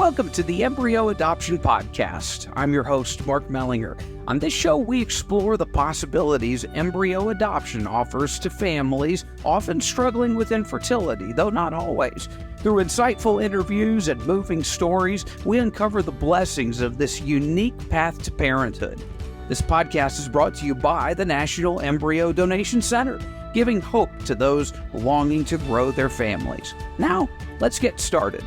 Welcome to the Embryo Adoption Podcast. I'm your host, Mark Mellinger. On this show, we explore the possibilities embryo adoption offers to families often struggling with infertility, though not always. Through insightful interviews and moving stories, we uncover the blessings of this unique path to parenthood. This podcast is brought to you by the National Embryo Donation Center, giving hope to those longing to grow their families. Now, let's get started.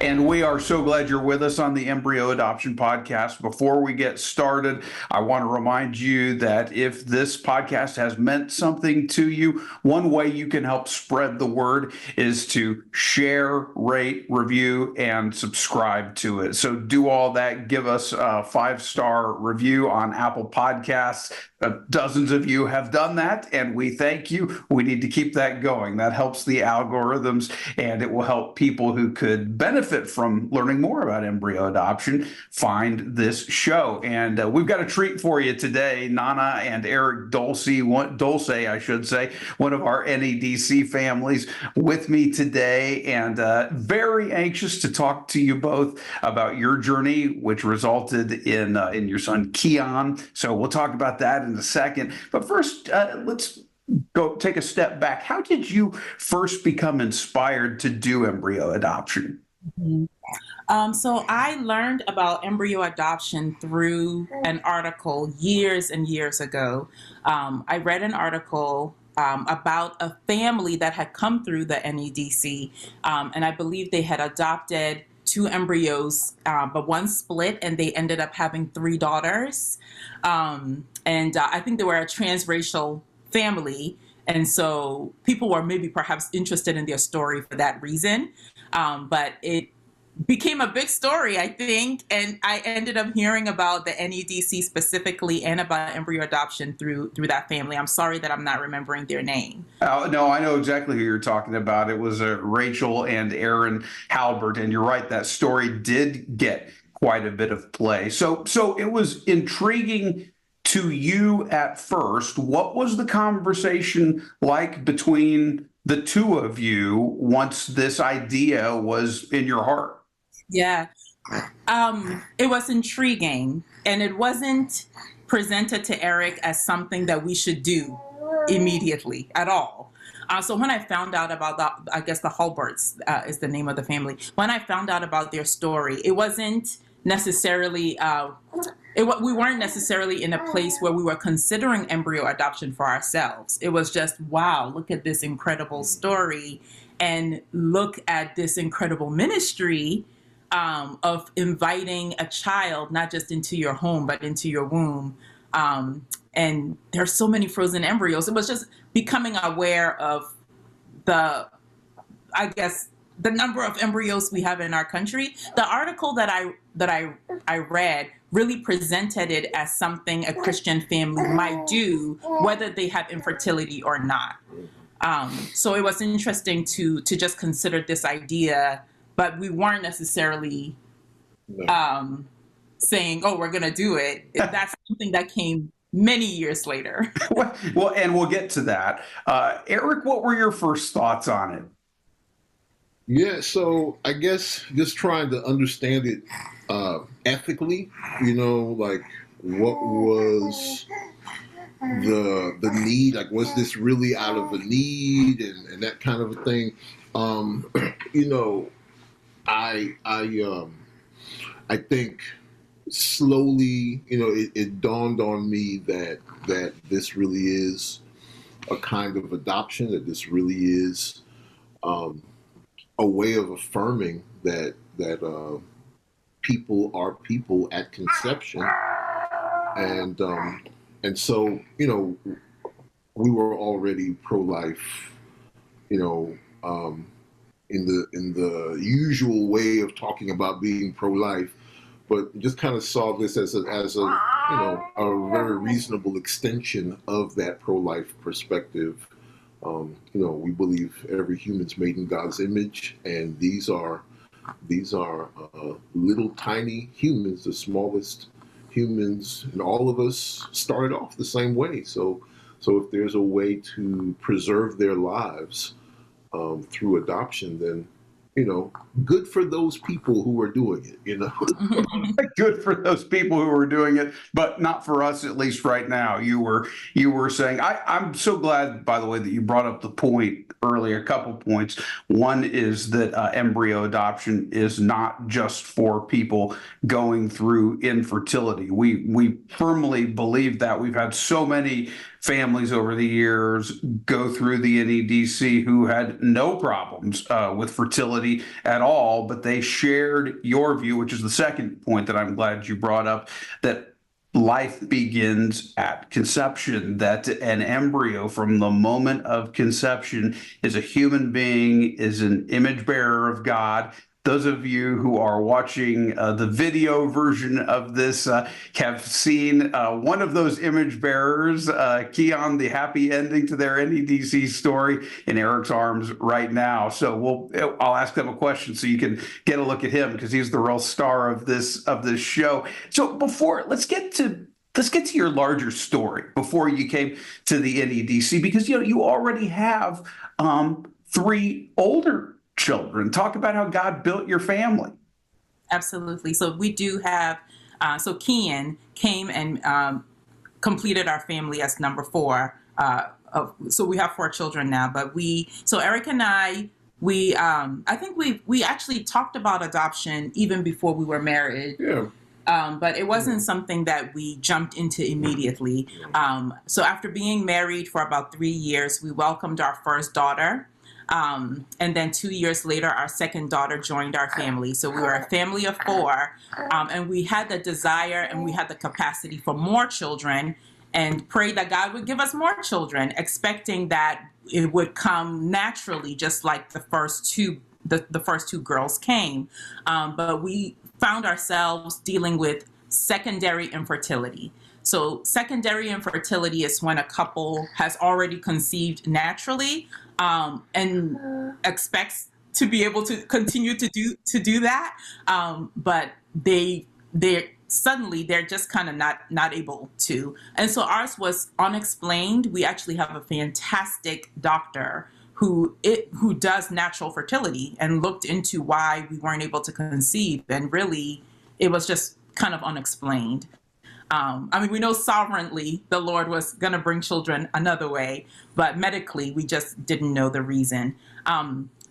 And we are so glad you're with us on the Embryo Adoption Podcast. Before we get started, I want to remind you that if this podcast has meant something to you, one way you can help spread the word is to share, rate, review, and subscribe to it. So do all that. Give us a 5-star review on Apple Podcasts. Dozens of you have done that, and we thank you. We need to keep that going. That helps the algorithms, and it will help people who could benefit from learning more about embryo adoption find this show. And we've got a treat for you today. Nana and Eric Dulce, I should say, one of our NEDC families with me today, and very anxious to talk to you both about your journey, which resulted in your son Keon. So we'll talk about that in a second. But first, let's go take a step back. How did you first become inspired to do embryo adoption? So I learned about embryo adoption through an article years and years ago. I read an article about a family that had come through the NEDC, and I believe they had adopted 2 embryos, but one split, and they ended up having 3 daughters. And I think they were a transracial family. And so people were maybe perhaps interested in their story for that reason. But it became a big story, I think. And I ended up hearing about the NEDC specifically and about embryo adoption through that family. I'm sorry that I'm not remembering their name. No, I know exactly who you're talking about. It was Rachel and Aaron Halbert. And you're right, that story did get quite a bit of play. So it was intriguing to you at first. What was the conversation like between the two of you once this idea was in your heart? Yeah, it was intriguing, and it wasn't presented to Eric as something that we should do immediately at all. So when I found out about the Halberts is the name of the family. When I found out about their story, it wasn't necessarily, we weren't necessarily in a place where we were considering embryo adoption for ourselves. It was just, wow, look at this incredible story, and look at this incredible ministry of inviting a child, not just into your home, but into your womb. And there's so many frozen embryos. It was just becoming aware of the number of embryos we have in our country. The article that I read really presented it as something a Christian family might do, whether they have infertility or not. So it was interesting to just consider this idea, but we weren't necessarily saying, "Oh, we're going to do it." That's something that came many years later. Well, and we'll get to that. Eric, what were your first thoughts on it? Yeah, so I guess just trying to understand it ethically, like what was the need? Like, was this really out of a need and that kind of a thing? I think slowly, it dawned on me that this really is a kind of adoption, that this really is a way of affirming that people are people at conception, and so we were already pro-life, in the usual way of talking about being pro-life, but just kind of saw this as a very reasonable extension of that pro-life perspective. We believe every human's made in God's image, and these are little tiny humans, the smallest humans, and all of us started off the same way. So if there's a way to preserve their lives through adoption, then good for those people who are doing it. Good for those people who are doing it, but not for us, at least right now. You were saying, I'm so glad, by the way, that you brought up the point earlier, a couple points. One is that embryo adoption is not just for people going through infertility. We firmly believe that. We've had so many families over the years go through the NEDC who had no problems with fertility at all, but they shared your view, which is the second point that I'm glad you brought up, that life begins at conception, that an embryo from the moment of conception is a human being, is an image bearer of God. Those of you who are watching the video version of this have seen one of those image bearers, Keon, the happy ending to their NEDC story, in Eric's arms right now. So I'll ask them a question so you can get a look at him, because he's the real star of this show. So let's get to your larger story before you came to the NEDC, because you already have 3 older children. Talk about how God built your family. Absolutely. So we do have, so Keon came and completed our family as number 4. So we have 4 children now, but so Eric and I think we actually talked about adoption even before we were married. Yeah. But it wasn't something that we jumped into immediately. So after being married for about 3 years, we welcomed our first daughter. And then 2 years later, our second daughter joined our family. So we were a family of 4, and we had the desire and we had the capacity for more children, and prayed that God would give us more children, expecting that it would come naturally, just like the first two girls came. But we found ourselves dealing with secondary infertility. So secondary infertility is when a couple has already conceived naturally, and expects to be able to continue to do that, but they're just kind of not able to. And so ours was unexplained. We actually have a fantastic doctor who does natural fertility, and looked into why we weren't able to conceive, and really it was just kind of unexplained. We know sovereignly the Lord was going to bring children another way, but medically we just didn't know the reason.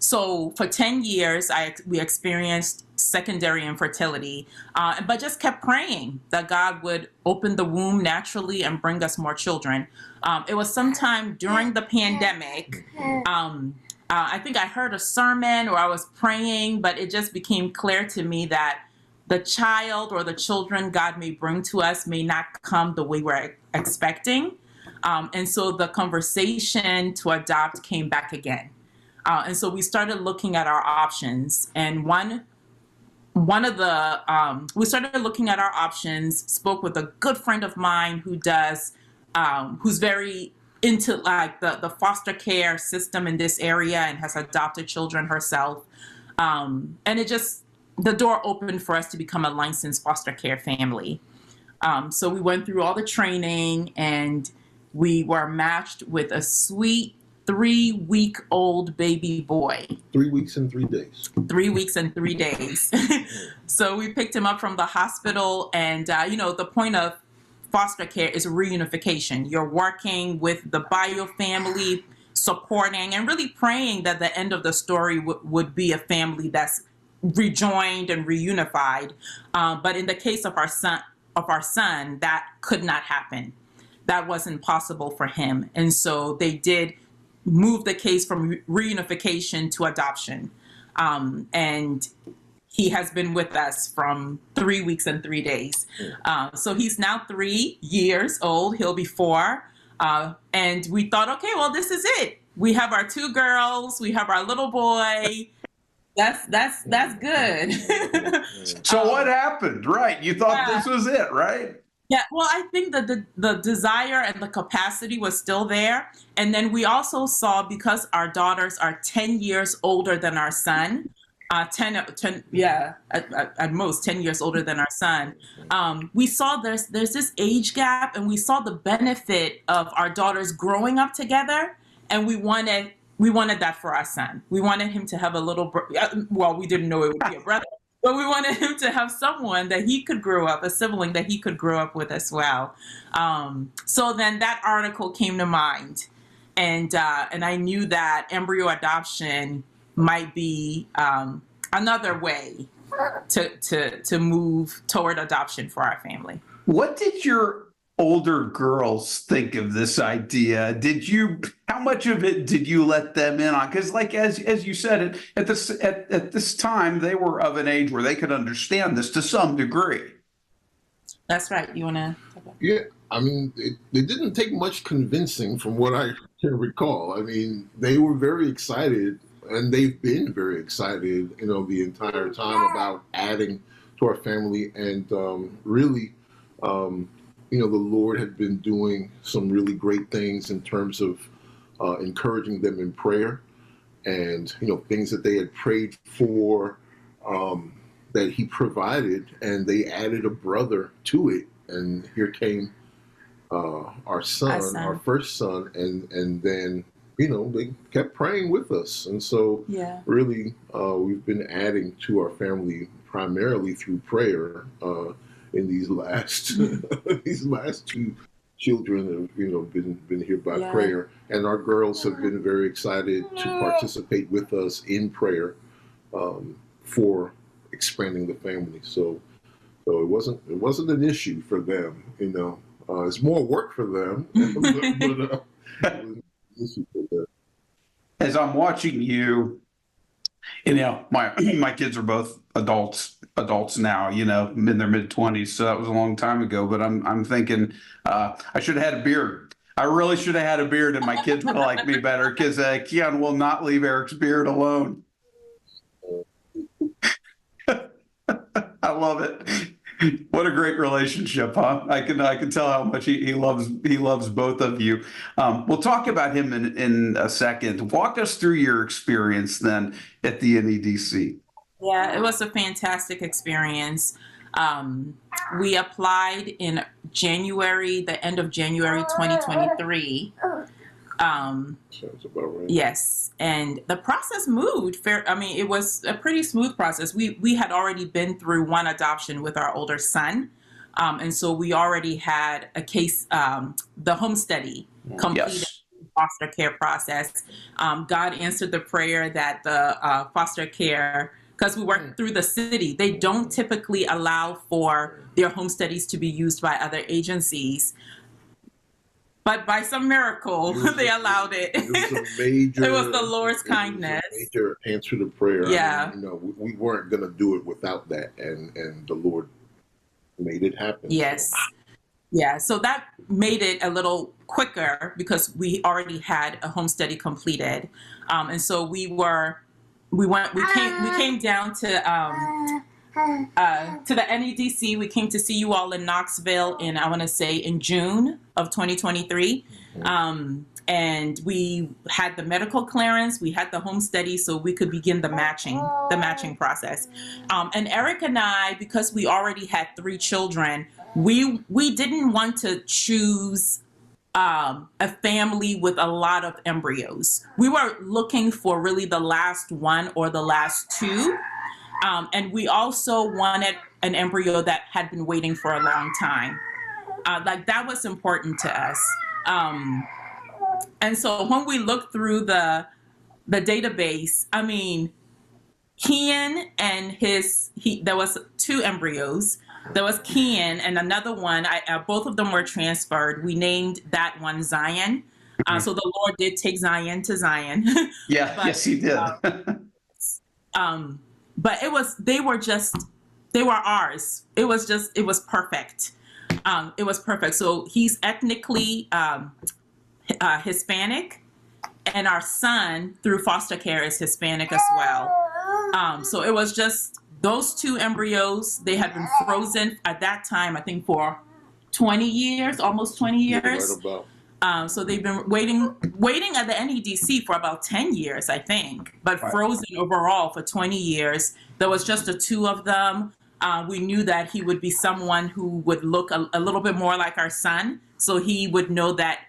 So for 10 years, we experienced secondary infertility, but just kept praying that God would open the womb naturally and bring us more children. It was sometime during the pandemic. I think I heard a sermon, or I was praying, but it just became clear to me that the child or the children God may bring to us may not come the way we're expecting. And so the conversation to adopt came back again. And so we started looking at our options. And we started looking at our options, spoke with a good friend of mine who's very into like the foster care system in this area and has adopted children herself. And the door opened for us to become a licensed foster care family. So we went through all the training, and we were matched with a sweet 3-week-old baby boy. 3 weeks and 3 days. 3 weeks and 3 days. So we picked him up from the hospital, and the point of foster care is reunification. You're working with the bio family, supporting and really praying that the end of the story would be a family that's rejoined and reunified. But in the case of our son, that could not happen. That wasn't possible for him. And so they did move the case from reunification to adoption. And he has been with us from 3 weeks and 3 days. So he's now 3 years old. He'll be 4. And we thought, okay, well, this is it. We have our 2 girls. We have our little boy. That's good. So what happened? Right. You thought this was it, right? Yeah. Well, I think that the desire and the capacity was still there. And then we also saw, because our daughters are 10 years older than our son, 10 at most 10 years older than our son. We saw there's this age gap, and we saw the benefit of our daughters growing up together. And we wanted we wanted that for our son. We wanted him to have a little, well, we didn't know it would be a brother, but we wanted him to have someone that he could grow up, a sibling that he could grow up with as well. So then that article came to mind, and I knew that embryo adoption might be another way to move toward adoption for our family. What did your older girls think of this idea? How much of it did you let them in on? Because like, as you said, at this time, they were of an age where they could understand this to some degree. That's right. You want to? Yeah. I mean, it didn't take much convincing from what I can recall. I mean, they were very excited, and they've been very excited, the entire time about adding to our family. And really, the Lord had been doing some really great things in terms of encouraging them in prayer, and things that they had prayed for, that He provided, and they added a brother to it. And here came our son, our first son, and then they kept praying with us. And so really we've been adding to our family primarily through prayer in these last these last two children have been here by prayer. And our girls have been very excited to participate with us in prayer for expanding the family. So it wasn't an issue for them. It's more work for them, but it was an issue for them. As I'm watching you, my kids are both adults now, in their mid-20s, so that was a long time ago. But I'm thinking I should have had a beard. I really should have had a beard, and my kids would have liked me better, because Keon will not leave Eric's beard alone. I love it. What a great relationship, huh? I can tell how much he loves both of you. We'll talk about him in a second. Walk us through your experience then at the NEDC. Yeah, it was a fantastic experience. We applied in January, the end of January 2023. Sounds about right. Yes, and the process moved. It was a pretty smooth process. We had already been through one adoption with our older son, and so we already had a case, the home study completed. Yes. Foster care process. God answered the prayer that the foster care, because we work through the city, they don't typically allow for their home studies to be used by other agencies. But by some miracle, they allowed it. It was the Lord's kindness. A major answer to prayer. Yeah. We weren't going to do it without that, and the Lord made it happen. Yes. Yeah. So that made it a little quicker because we already had a home study completed, and so we came down to the NEDC. We came to see you all in Knoxville in June of 2023. And we had the medical clearance, we had the home study, so we could begin the matching process. And Eric and I, because we already had 3 children, we didn't want to choose a family with a lot of embryos. We were looking for really the last one or the last 2. And we also wanted an embryo that had been waiting for a long time. That was important to us. And so when we looked through the database, Keon and there was 2 embryos. There was Keon and another one. Both of them were transferred. We named that one Zion. So the Lord did take Zion to Zion. Yeah, yes, He did. But they were ours. It was perfect. It was perfect. So he's ethnically Hispanic, and our son through foster care is Hispanic as well. So it was just those 2 embryos. They had been frozen at that time, I think, for 20 years, almost 20 years. Right about. So they've been waiting at the NEDC for about 10 years, I think, but frozen overall for 20 years. There was just the 2 of them. We knew that he would be someone who would look a little bit more like our son. So he would know that,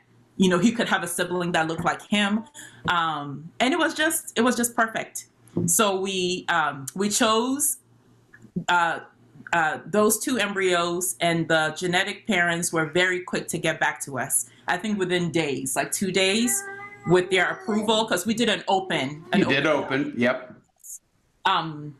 he could have a sibling that looked like him. And it was just perfect. So we chose those 2 embryos, and the genetic parents were very quick to get back to us. I think within days, like 2 days, with their approval, because we did an open. Open, yep.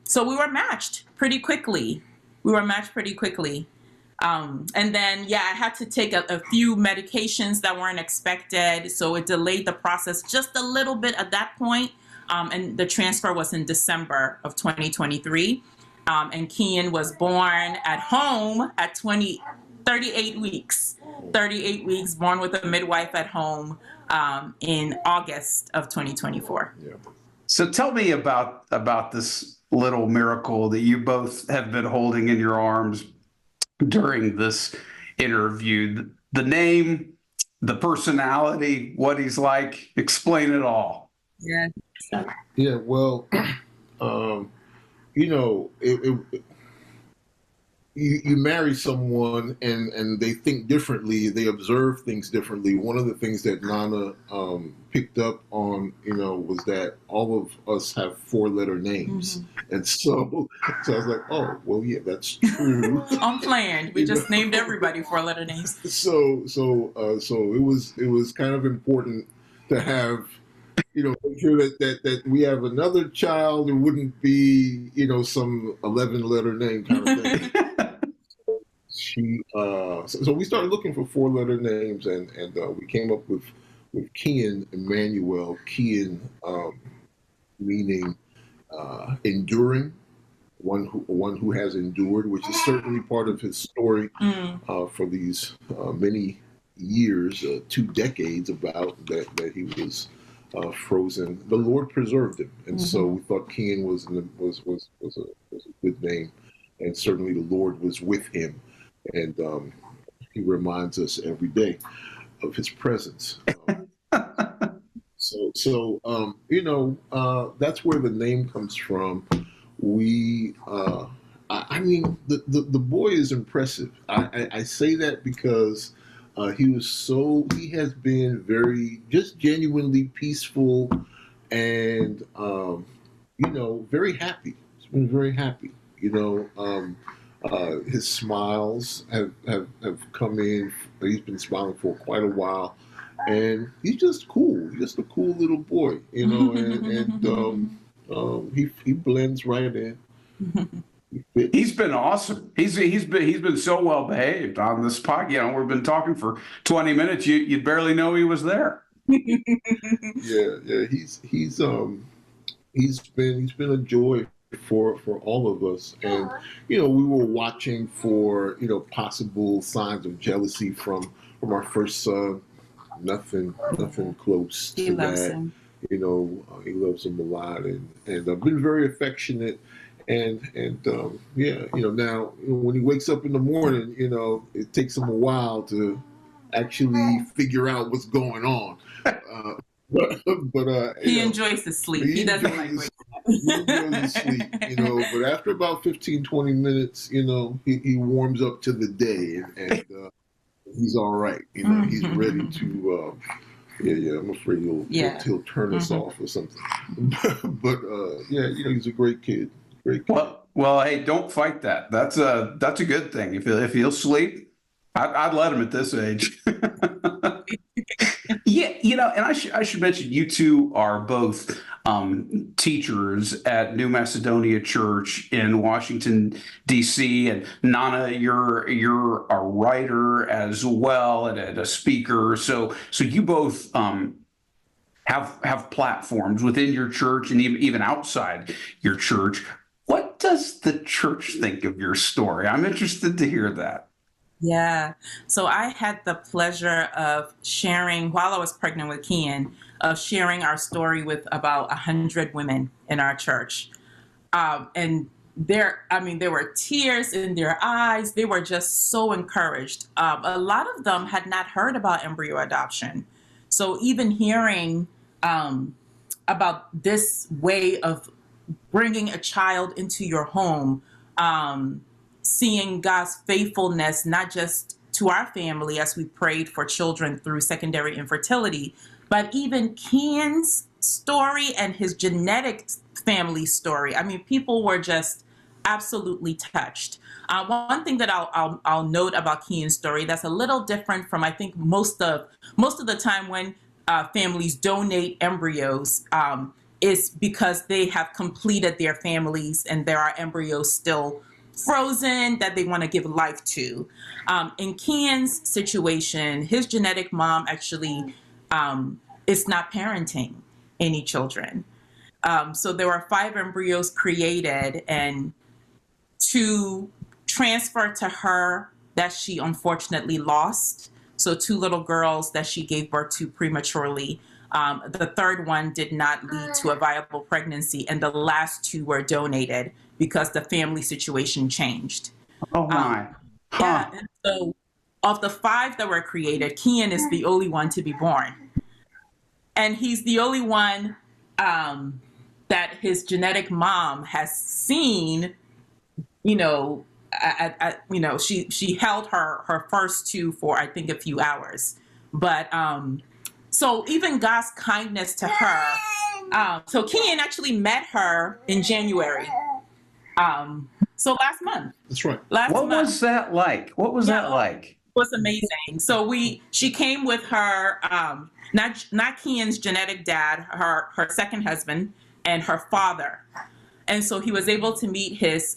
So we were matched pretty quickly. And then, I had to take a few medications that weren't expected. So it delayed the process just a little bit at that point. And the transfer was in December of 2023. And Keon was born at home at 38 weeks. 38 weeks, born with a midwife at home in August of 2024. Yeah. So tell me about this little miracle that you both have been holding in your arms during this interview. The name, the personality, what he's like, explain it all. Yeah. Yeah, well, you marry someone and they think differently, they observe things differently. One of the things that Nana picked up on, was that all of us have 4-letter names. Mm-hmm. And so I was like, oh, well, yeah, that's true. Unplanned. We just named everybody 4-letter names. So it was kind of important to have, make sure that we have another child who wouldn't be, some 11-letter name kind of thing. So we started looking for 4-letter names, and we came up with Keon Emmanuel. Keon meaning enduring, one who has endured, which is certainly part of his story for these many years, 2 decades about that he was frozen. The Lord preserved him, and so we thought Keon was a good name, and certainly the Lord was with him. And he reminds us every day of his presence. So that's where the name comes from. I mean, the boy is impressive. I say that because he has been just genuinely peaceful and, very happy. He's been very happy, his smiles have come in. He's been smiling for quite a while, and he's just cool. He's just a cool little boy, and he blends right in. He's been awesome. He's been so well behaved on this podcast. We've been talking for 20 minutes. You'd barely know he was there. Yeah. He's been a joy for all of us, and we were watching for possible signs of jealousy from our first son. Nothing close to that. Him. He loves him a lot, and I've been very affectionate, and now when he wakes up in the morning, it takes him a while to actually figure out what's going on. But he enjoys the sleep. He doesn't like waking up. He enjoys the sleep, but after about 15-20 minutes, he warms up to the day, and he's all right. He's ready to. I'm afraid he'll turn us off or something. But he's a great kid. Great kid. Well, hey, don't fight that. That's a good thing. If he'll sleep, I'd let him at this age. Yeah, and I should mention you two are both teachers at New Macedonia Church in Washington, D.C. And Nana, you're a writer as well and a speaker. So you both have platforms within your church and even outside your church. What does the church think of your story? I'm interested to hear that. Yeah. So I had the pleasure of sharing, while I was pregnant with Keon, of sharing our story with about 100 women in our church. And there were tears in their eyes. They were just so encouraged. A lot of them had not heard about embryo adoption. So even hearing about this way of bringing a child into your home, seeing God's faithfulness, not just to our family as we prayed for children through secondary infertility. But even Keon's story and his genetic family story, I mean, people were just absolutely touched. One thing that I'll note about Keon's story that's a little different from, I think, most of the time when families donate embryos, is because they have completed their families and there are embryos still frozen that they want to give life to. In Keon's situation, his genetic mom actually is not parenting any children. So there were 5 embryos created, and 2 transferred to her that she unfortunately lost. So 2 little girls that she gave birth to prematurely. The 3rd one did not lead to a viable pregnancy, and the last 2 were donated because the family situation changed. Oh my. Yeah, and so of the 5 that were created, Keon is the only one to be born. And he's the only one that his genetic mom has seen, you know, she held her first 2 for, I think, a few hours. But so even God's kindness to her. So Keon actually met her in January. So last month. That's right. What was that like? What was that like? It was amazing. So she came with her, not Keon's genetic dad, her second husband, and her father. And so he was able to meet his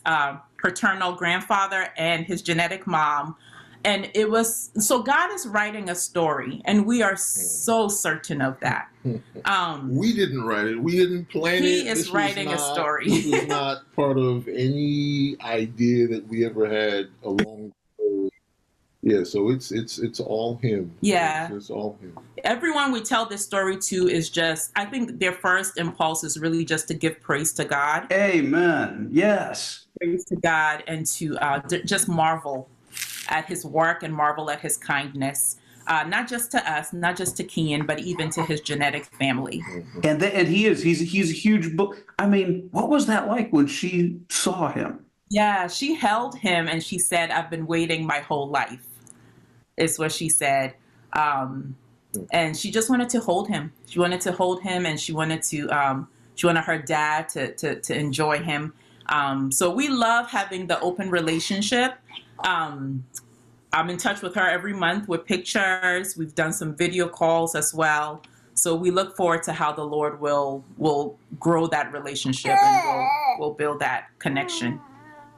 paternal grandfather and his genetic mom. And it was, so God is writing a story, and we are so certain of that. We didn't write it. We didn't plan it. He is writing a story. This was not part of any idea that we ever had along the way. Yeah, so it's all him. Yeah. It's all him. Everyone we tell this story to is just, I think their first impulse is really just to give praise to God. Amen. Yes. Praise to God, and to just marvel at his work and marvel at his kindness, not just to us, not just to Keon, but even to his genetic family. And he's a huge book. I mean, what was that like when she saw him? Yeah, she held him and she said, "I've been waiting my whole life," is what she said. And she just wanted to hold him. She wanted to hold him, and she wanted her dad to enjoy him. So we love having the open relationship. I'm in touch with her every month with pictures. We've done some video calls as well. So we look forward to how the Lord will grow that relationship, and will build that connection.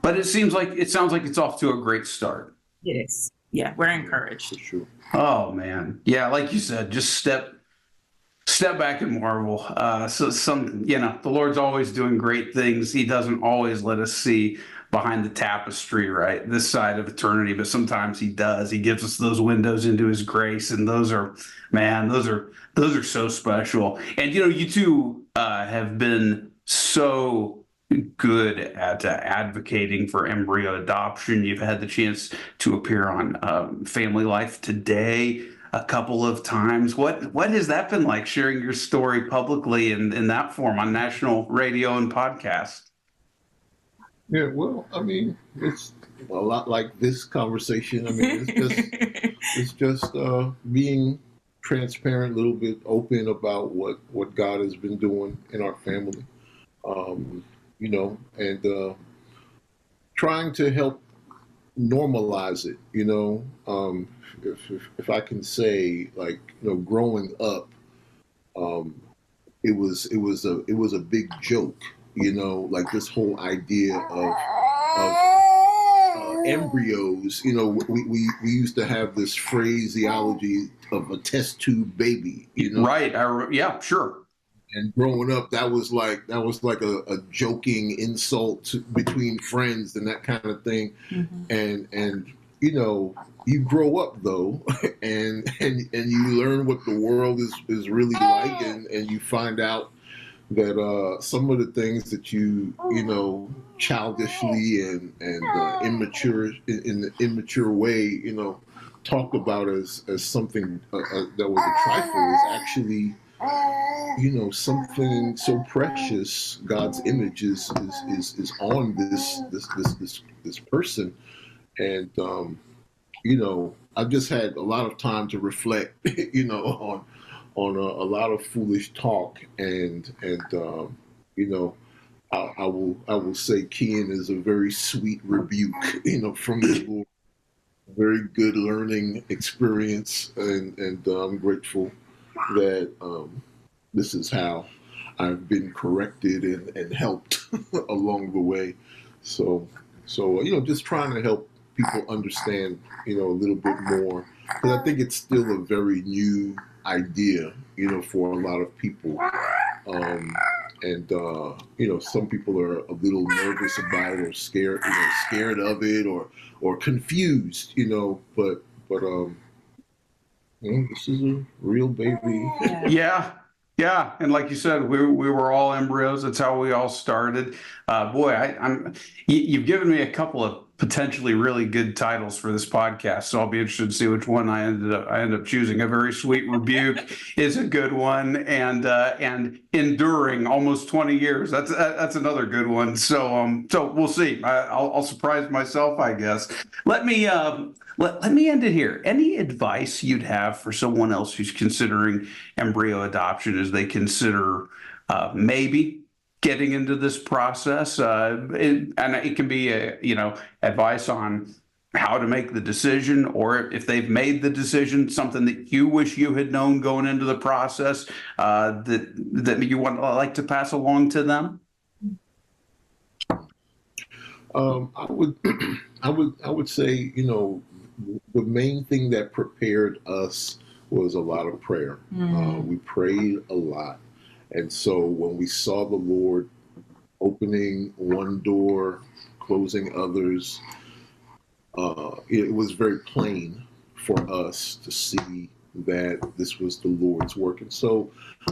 But it sounds like it's off to a great start. It is. Yeah, we're encouraged. For sure. Oh man. Yeah, like you said, just step back and marvel. So the Lord's always doing great things. He doesn't always let us see behind the tapestry, right, this side of eternity, but sometimes he does. He gives us those windows into his grace, and those are so special. And you two have been so good at advocating for embryo adoption. You've had the chance to appear on Family Life Today a couple of times. What has that been like, sharing your story publicly in that form on national radio and podcast? Yeah, well, I mean, it's a lot like this conversation. I mean, it's just being transparent, a little bit open about what God has been doing in our family, and trying to help normalize it. If I can say, like, growing up, it was a big joke. Like this whole idea of embryos. We used to have this phraseology of a test tube baby. Right. Yeah, sure. And growing up, that was like a joking insult between friends and that kind of thing. Mm-hmm. And you grow up though, and you learn what the world is really like, and you find out that some of the things that you childishly and immature in the immature way talked about as something that was a trifle is actually something so precious. God's image is on this person, and I've just had a lot of time to reflect, on a lot of foolish talk, and I will say Keon is a very sweet rebuke, from the Lord. Very good learning experience, and I'm grateful that this is how I've been corrected and helped along the way. So just trying to help people understand, a little bit more, because I think it's still a very new idea, for a lot of people. Some people are a little nervous about it, or scared of it, or confused, but this is a real baby. Yeah. And like you said, we were all embryos. That's how we all started. You've given me a couple of potentially really good titles for this podcast, so I'll be interested to see which one I end up choosing. A Very Sweet Rebuke is a good one, and Enduring Almost 20 Years. That's another good one. So we'll see. I'll surprise myself, I guess. Let me end it here. Any advice you'd have for someone else who's considering embryo adoption as they consider maybe getting into this process? And it can be advice on how to make the decision, or if they've made the decision, something that you wish you had known going into the process, that you like to pass along to them. I would say, the main thing that prepared us was a lot of prayer. We prayed a lot. And so when we saw the Lord opening one door, closing others, it was very plain for us to see that this was the Lord's work. And so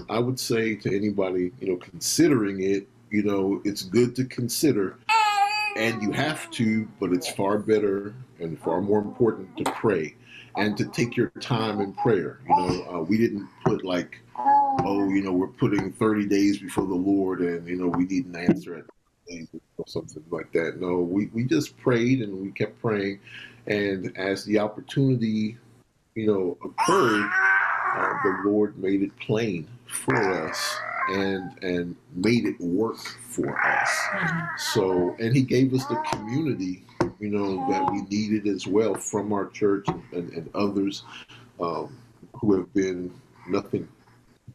I would say to anybody, considering it, it's good to consider, and you have to, but it's far better and far more important to pray and to take your time in prayer. We didn't put we're putting 30 days before the Lord, and, we need an answer at or something like that. No, we just prayed, and we kept praying. And as the opportunity, occurred, the Lord made it plain for us and made it work for us. So, and he gave us the community, that we needed as well from our church and others who have been nothing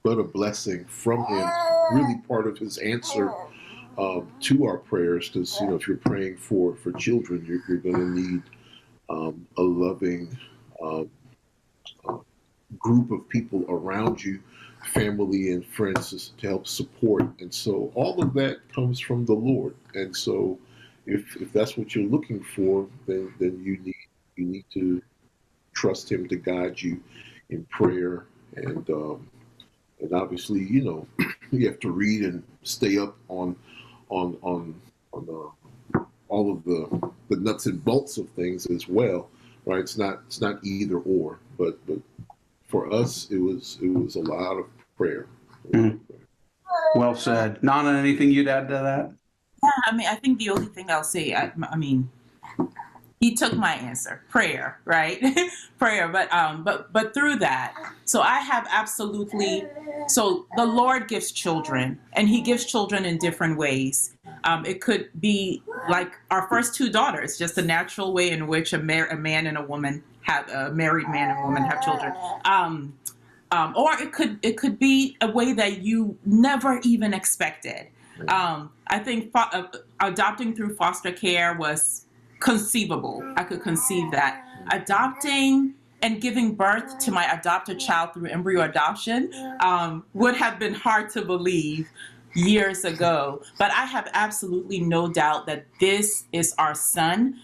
but a blessing from him, really part of his answer to our prayers. Because, if you're praying for children, you're going to need a loving group of people around you, family and friends, to help support. And so all of that comes from the Lord. And so if that's what you're looking for, then you need to trust him to guide you in prayer. And obviously, you have to read and stay up on all of the nuts and bolts of things as well, right? It's not either or, but for us, it was a lot of prayer. Well said. Nana, anything you'd add to that? Yeah, I think the only thing I'll say, he took my answer, prayer, right? Prayer, but through that, so I have so the Lord gives children, and he gives children in different ways. It could be like our first two daughters, just a natural way in which a man and a woman have a married man and woman have children. Or it could be a way that you never even expected. I think adopting through foster care was conceivable. I could conceive that. Adopting and giving birth to my adopted child through embryo adoption would have been hard to believe years ago. But I have absolutely no doubt that this is our son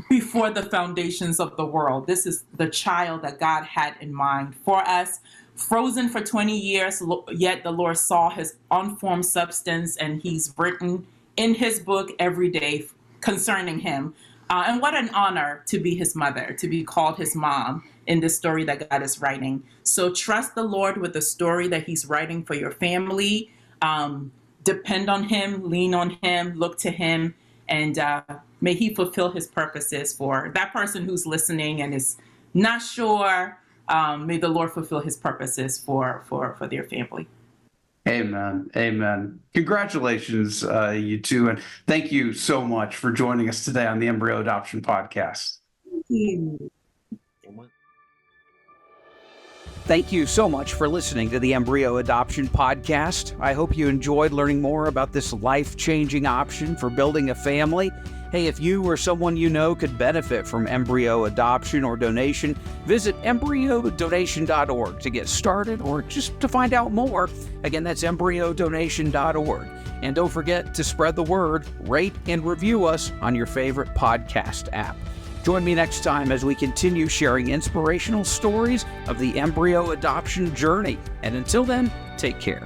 before the foundations of the world. This is the child that God had in mind for us. Frozen for 20 years, yet the Lord saw his unformed substance, and he's written in his book every day concerning him. And what an honor to be his mother, to be called his mom in this story that God is writing. So trust the Lord with the story that he's writing for your family. Depend on him, lean on him, look to him, And may he fulfill his purposes for that person who's listening and is not sure. May the Lord fulfill his purposes for their family. Amen. Amen. Congratulations, you two. And thank you so much for joining us today on the Embryo Adoption Podcast. Thank you. Thank you so much for listening to the Embryo Adoption Podcast. I hope you enjoyed learning more about this life-changing option for building a family. Hey, if you or someone you know could benefit from embryo adoption or donation, visit embryodonation.org to get started or just to find out more. Again, that's embryodonation.org. And don't forget to spread the word, rate, and review us on your favorite podcast app. Join me next time as we continue sharing inspirational stories of the embryo adoption journey. And until then, take care.